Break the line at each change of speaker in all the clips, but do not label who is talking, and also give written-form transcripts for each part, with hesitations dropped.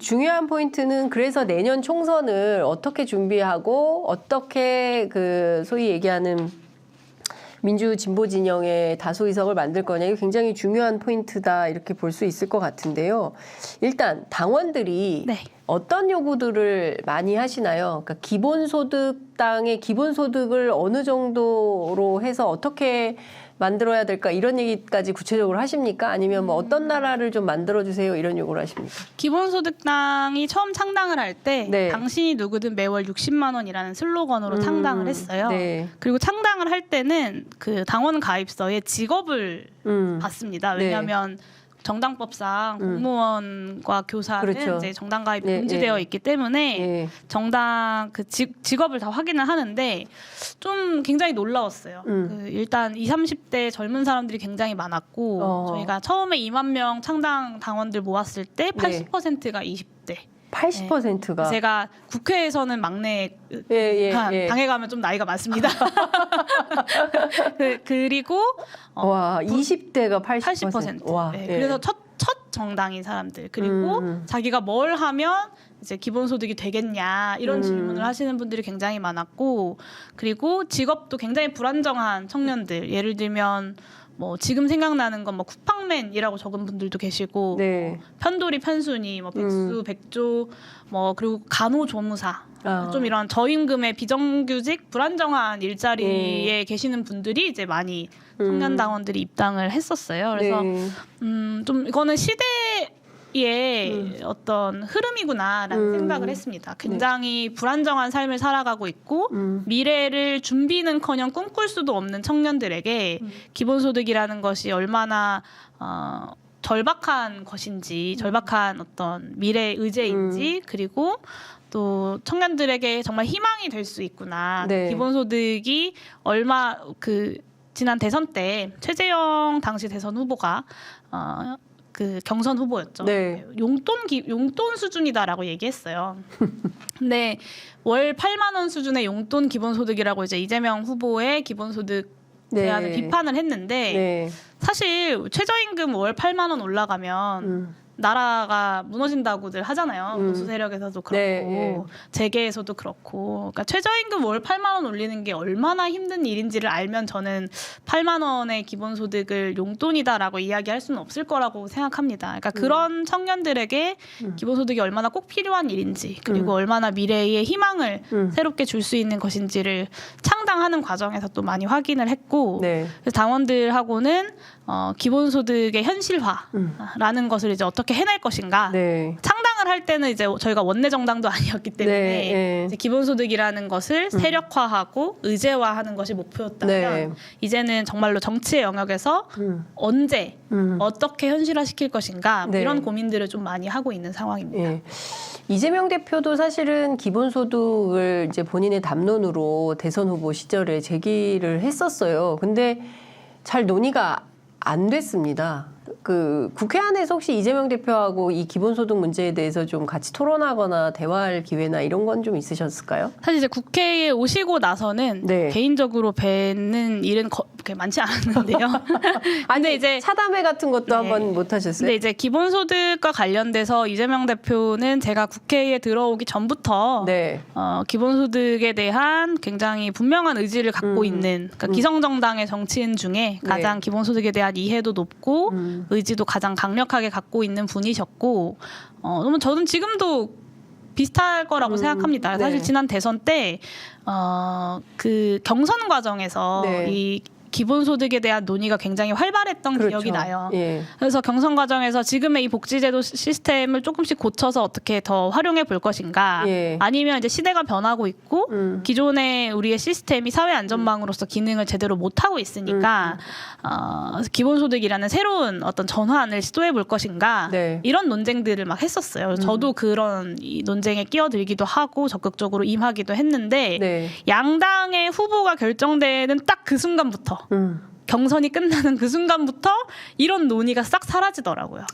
중요한 포인트는 그래서 내년 총선을 어떻게 준비하고 어떻게 그 소위 얘기하는 민주 진보 진영의 다수 의석을 만들 거냐, 이게 굉장히 중요한 포인트다 이렇게 볼 수 있을 것 같은데요. 일단 당원들이
네.
어떤 요구들을 많이 하시나요? 그러니까 기본소득당의 기본소득을 어느 정도로 해서 어떻게 만들어야 될까 이런 얘기까지 구체적으로 하십니까? 아니면 뭐 어떤 나라를 좀 만들어주세요 이런 요구를 하십니까?
기본소득당이 처음 창당을 할 때
네.
당신이 누구든 매월 60만 원이라는 슬로건으로 창당을 했어요.
네.
그리고 창당을 할 때는 그 당원 가입서에 직업을 받습니다.
네.
왜냐하면 정당법상 공무원과 교사는
그렇죠.
이제 정당 가입이
네,
금지되어
네.
있기 때문에
네.
정당 그 직업을 다 확인을 하는데 좀 굉장히 놀라웠어요. 그 일단 20, 30대 젊은 사람들이 굉장히 많았고 저희가 처음에 2만 명 창당 당원들 모았을 때 80%가 20대.
80%가
제가 국회에서는 막내
예.
당에 가면 좀 나이가 많습니다. 그리고
와 20대가 80%.
80%.
와,
네,
예.
그래서 첫 정당인 사람들 그리고 자기가 뭘 하면 이제 기본소득이 되겠냐 이런 질문을 하시는 분들이 굉장히 많았고 그리고 직업도 굉장히 불안정한 청년들 예를 들면 뭐 지금 생각나는 건 뭐 쿠팡맨이라고 적은 분들도 계시고
네.
뭐 편돌이 편순이 뭐 백수 백조 뭐 그리고 간호조무사 좀 이런 저임금의 비정규직 불안정한 일자리에 계시는 분들이 이제 많이 청년 당원들이 입당을 했었어요. 그래서
네.
좀 이거는 시대의 어떤 흐름이구나라는 생각을 했습니다. 굉장히 불안정한 삶을 살아가고 있고 미래를 준비는커녕 꿈꿀 수도 없는 청년들에게 기본소득이라는 것이 얼마나 절박한 것인지, 절박한 어떤 미래 의제인지, 그리고 또 청년들에게 정말 희망이 될 수 있구나.
네.
기본소득이 얼마 지난 대선 때 최재형 당시 대선 후보가 그 경선 후보였죠.
네.
용돈 수준이다라고 얘기했어요. 근데 월 8만 원 수준의 용돈 기본소득이라고 이제 이재명 후보의 기본소득 제안을 비판을 했는데 사실 최저임금 월 8만 원 올라가면 나라가 무너진다고들 하잖아요. 보수 세력에서도 그렇고 재계에서도 그렇고. 그러니까 최저임금 월 8만 원 올리는 게 얼마나 힘든 일인지를 알면 저는 8만 원의 기본소득을 용돈이다라고 이야기할 수는 없을 거라고 생각합니다. 그러니까 그런 청년들에게 기본소득이 얼마나 꼭 필요한 일인지 그리고 얼마나 미래의 희망을 새롭게 줄 수 있는 것인지를 창당하는 과정에서 또 많이 확인을 했고 그래서 당원들하고는 기본소득의 현실화라는 것을 이제 어떻게 해낼 것인가. 창당을 할 때는 이제 저희가 원내 정당도 아니었기 때문에 이제 기본소득이라는 것을 세력화하고 의제화하는 것이 목표였다면 이제는 정말로 정치의 영역에서 언제 어떻게 현실화시킬 것인가 이런 고민들을 좀 많이 하고 있는 상황입니다.
이재명 대표도 사실은 기본소득을 이제 본인의 담론으로 대선 후보 시절에 제기를 했었어요. 근데 잘 논의가 안 됐습니다. 그 국회 안에서 혹시 이재명 대표하고 이 기본소득 문제에 대해서 좀 같이 토론하거나 대화할 기회나 이런 건 좀 있으셨을까요?
사실 이제 국회에 오시고 나서는 개인적으로 뵙는 일은 그렇게 많지 않았는데요.
아니 이제 차담회 같은 것도 한번 못 하셨어요?
근데 이제 기본소득과 관련돼서 이재명 대표는 제가 국회에 들어오기 전부터 기본소득에 대한 굉장히 분명한 의지를 갖고 있는 그러니까 기성정당의 정치인 중에 가장 기본소득에 대한 이해도 높고 의지도 가장 강력하게 갖고 있는 분이셨고 저는 지금도 비슷할 거라고 생각합니다. 사실 지난 대선 때 그 경선 과정에서 이 기본소득에 대한 논의가 굉장히 활발했던 기억이 나요. 그래서 경선 과정에서 지금의 이 복지제도 시스템을 조금씩 고쳐서 어떻게 더 활용해 볼 것인가 아니면 이제 시대가 변하고 있고 기존의 우리의 시스템이 사회안전망으로서 기능을 제대로 못하고 있으니까 기본소득이라는 새로운 어떤 전환을 시도해 볼 것인가 이런 논쟁들을 막 했었어요. 저도 그런 이 논쟁에 끼어들기도 하고 적극적으로 임하기도 했는데 양당의 후보가 결정되는 딱 그 순간부터 경선이 끝나는 그 순간부터 이런 논의가 싹 사라지더라고요.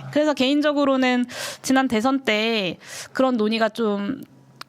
그래서 개인적으로는 지난 대선 때 그런 논의가 좀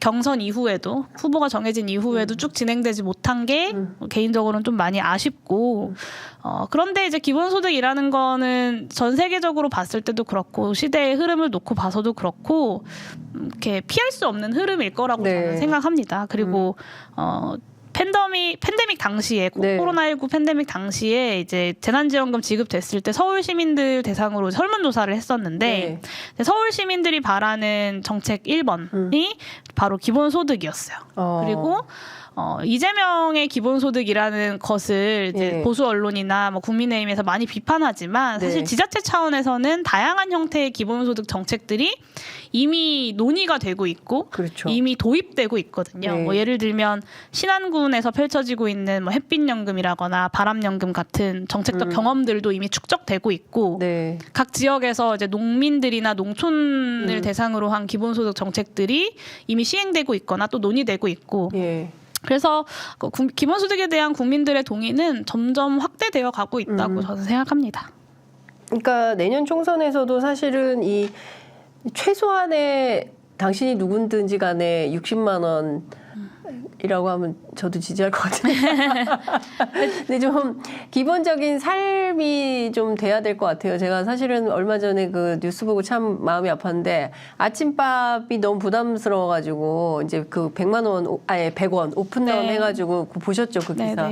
경선 이후에도 후보가 정해진 이후에도 쭉 진행되지 못한 게 개인적으로는 좀 많이 아쉽고 그런데 이제 기본소득이라는 거는 전 세계적으로 봤을 때도 그렇고 시대의 흐름을 놓고 봐서도 그렇고 이렇게 피할 수 없는 흐름일 거라고 저는 생각합니다. 그리고 팬데믹 당시에 코로나19 팬데믹 당시에 이제 재난지원금 지급됐을 때 서울 시민들 대상으로 설문조사를 했었는데 서울 시민들이 바라는 정책 1번이 바로 기본소득이었어요. 그리고 이재명의 기본소득이라는 것을 이제 보수 언론이나 뭐 국민의힘에서 많이 비판하지만 사실 지자체 차원에서는 다양한 형태의 기본소득 정책들이 이미 논의가 되고 있고 이미 도입되고 있거든요. 뭐 예를 들면 신안군에서 펼쳐지고 있는 뭐 햇빛연금이라거나 바람연금 같은 정책적 경험들도 이미 축적되고 있고 각 지역에서 이제 농민들이나 농촌을 대상으로 한 기본소득 정책들이 이미 시행되고 있거나 또 논의되고 있고 그래서 기본소득에 대한 국민들의 동의는 점점 확대되어 가고 있다고 저는 생각합니다.
그러니까 내년 총선에서도 사실은 이 최소한의 당신이 누군든지 간에 60만 원이라고 하면 저도 지지할 것 같아요. 근데 좀 기본적인 삶이 좀 돼야 될 것 같아요. 제가 사실은 얼마 전에 그 뉴스 보고 참 마음이 아팠는데 아침밥이 너무 부담스러워가지고 이제 그 100만 원, 아예 100원 오픈다운 해가지고 보셨죠 그 기사.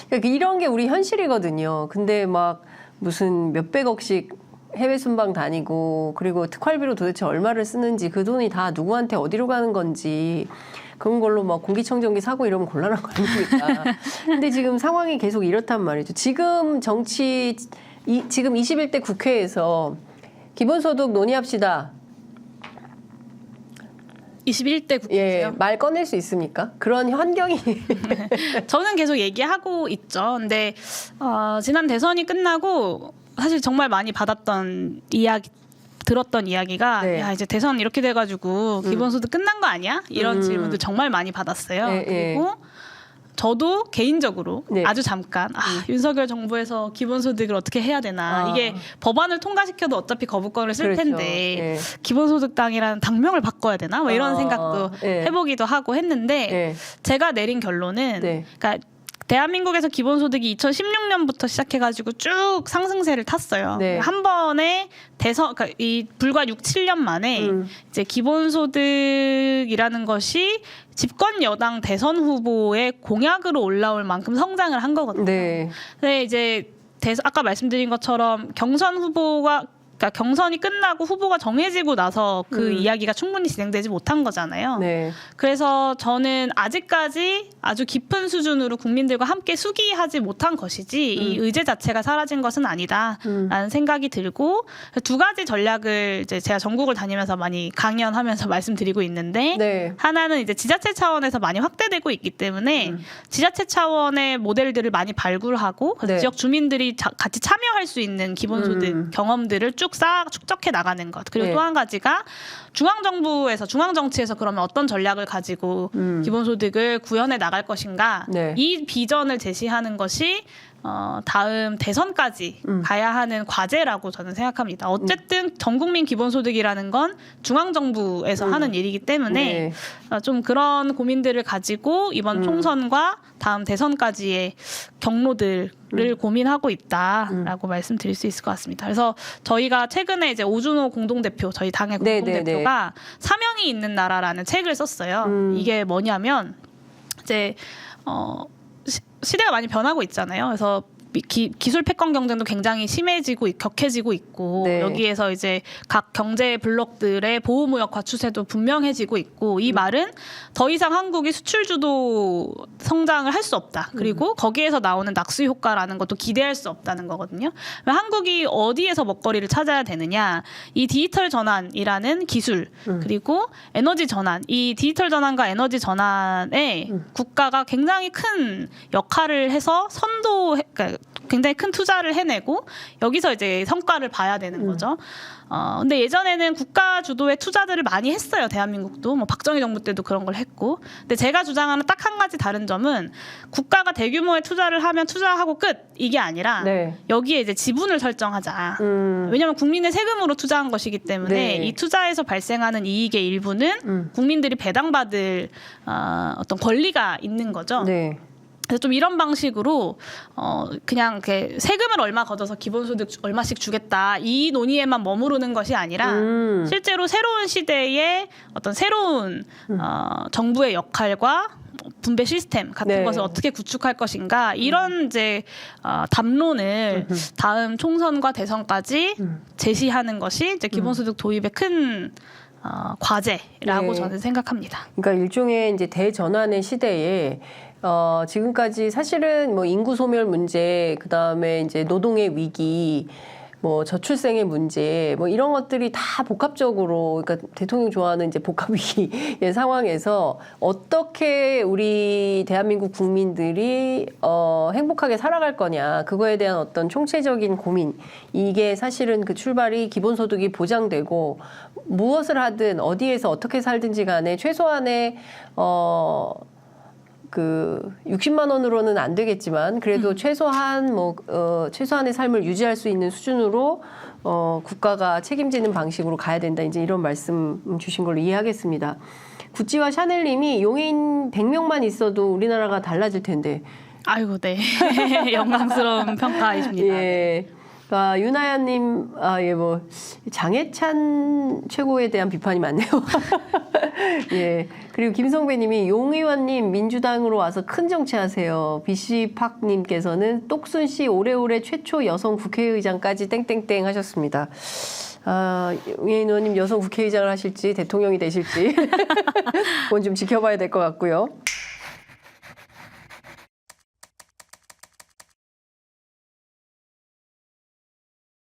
그러니까 이런 게 우리 현실이거든요. 근데 막 무슨 몇백억씩 해외 순방 다니고 그리고 특활비로 도대체 얼마를 쓰는지 그 돈이 다 누구한테 어디로 가는 건지 그런 걸로 막 공기청정기 사고 이러면 곤란한 거 아닙니까? 근데 지금 상황이 계속 이렇단 말이죠. 지금 지금 21대 국회에서 기본소득 논의합시다.
21대 국회에서요?
말 꺼낼 수 있습니까? 그런 환경이
저는 계속 얘기하고 있죠. 근데 지난 대선이 끝나고 사실 정말 많이 들었던 이야기가 야 이제 대선 이렇게 돼가지고 기본소득 끝난 거 아니야? 이런 질문도 정말 많이 받았어요. 그리고 저도 개인적으로 아주 잠깐 윤석열 정부에서 기본소득을 어떻게 해야 되나 이게 법안을 통과시켜도 어차피 거부권을 쓸 텐데 기본소득당이라는 당명을 바꿔야 되나 뭐 이런 생각도 해보기도 하고 했는데 제가 내린 결론은 그러니까 대한민국에서 기본소득이 2016년부터 시작해가지고 쭉 상승세를 탔어요. 한 번에 그러니까 이 불과 6, 7년 만에 이제 기본소득이라는 것이 집권 여당 대선 후보의 공약으로 올라올 만큼 성장을 한 거거든요. 근데 이제 아까 말씀드린 것처럼 경선 후보가 그러니까 경선이 끝나고 후보가 정해지고 나서 그 이야기가 충분히 진행되지 못한 거잖아요. 그래서 저는 아직까지 아주 깊은 수준으로 국민들과 함께 수기하지 못한 것이지 이 의제 자체가 사라진 것은 아니다라는 생각이 들고 두 가지 전략을 이제 제가 전국을 다니면서 많이 강연하면서 말씀드리고 있는데 하나는 이제 지자체 차원에서 많이 확대되고 있기 때문에 지자체 차원의 모델들을 많이 발굴하고 지역 주민들이 같이 참여할 수 있는 기본소득 경험들을 쭉 축적해 나가는 것. 그리고 또 한 가지가 중앙정부에서 중앙정치에서 그러면 어떤 전략을 가지고 기본소득을 구현해 나갈 것인가. 이 비전을 제시하는 것이 다음 대선까지 가야 하는 과제라고 저는 생각합니다. 어쨌든 전국민 기본소득이라는 건 중앙정부에서 하는 일이기 때문에 좀 그런 고민들을 가지고 이번 총선과 다음 대선까지의 경로들을 고민하고 있다라고 말씀드릴 수 있을 것 같습니다. 그래서 저희가 최근에 이제 오준호 공동대표, 저희 당의 공동대표가 사명이 있는 나라라는 책을 썼어요. 이게 뭐냐면 이제 시대가 많이 변하고 있잖아요. 그래서 기술 패권 경쟁도 굉장히 심해지고 격해지고 있고 여기에서 이제 각 경제 블록들의 보호무역화 추세도 분명해지고 있고 이 말은 더 이상 한국이 수출 주도 성장을 할 수 없다. 그리고 거기에서 나오는 낙수 효과라는 것도 기대할 수 없다는 거거든요. 한국이 어디에서 먹거리를 찾아야 되느냐? 이 디지털 전환이라는 기술 그리고 에너지 전환, 이 디지털 전환과 에너지 전환에 국가가 굉장히 큰 역할을 해서 그러니까 굉장히 큰 투자를 해내고 여기서 이제 성과를 봐야 되는 거죠. 근데 예전에는 국가 주도의 투자들을 많이 했어요. 대한민국도 뭐 박정희 정부 때도 그런 걸 했고. 근데 제가 주장하는 딱 한 가지 다른 점은 국가가 대규모의 투자를 하면 투자하고 끝 이게 아니라
네.
여기에 이제 지분을 설정하자. 왜냐하면 국민의 세금으로 투자한 것이기 때문에
네.
이 투자에서 발생하는 이익의 일부는 국민들이 배당받을 어떤 권리가 있는 거죠.
네.
그래서 좀 이런 방식으로 그냥 이렇게 세금을 얼마 걷어서 기본소득 얼마씩 주겠다 이 논의에만 머무르는 것이 아니라 실제로 새로운 시대의 어떤 새로운 정부의 역할과 분배 시스템 같은
네.
것을 어떻게 구축할 것인가 이런 이제 담론을 다음 총선과 대선까지 제시하는 것이 이제 기본소득 도입의 큰 과제라고
네.
저는 생각합니다.
그러니까 일종의 이제 대전환의 시대에 지금까지 사실은 뭐 인구 소멸 문제, 그 다음에 이제 노동의 위기, 뭐 저출생의 문제, 뭐 이런 것들이 다 복합적으로, 그러니까 대통령 좋아하는 이제 복합 위기의 상황에서 어떻게 우리 대한민국 국민들이 행복하게 살아갈 거냐, 그거에 대한 어떤 총체적인 고민, 이게 사실은 그 출발이 기본소득이 보장되고 무엇을 하든 어디에서 어떻게 살든지 간에 최소한의 그 60만 원으로는 안 되겠지만 그래도 최소한 최소한의 삶을 유지할 수 있는 수준으로 국가가 책임지는 방식으로 가야 된다. 이제 이런 말씀 주신 걸로 이해하겠습니다. 구찌와 샤넬님이 용해인 100명만 있어도 우리나라가 달라질 텐데.
아이고, 네. 영광스러운 평가이십니다.
예. 유나야님, 장해찬 최고에 대한 비판이 많네요. 예. 그리고 김성배님이 용 의원님 민주당으로 와서 큰 정치하세요. 비씨팍님께서는 똑순 씨 오래오래 최초 여성 국회의장까지 땡땡땡 하셨습니다. 용해인 의원님 여성 국회의장을 하실지 대통령이 되실지 그건 좀 지켜봐야 될 것 같고요.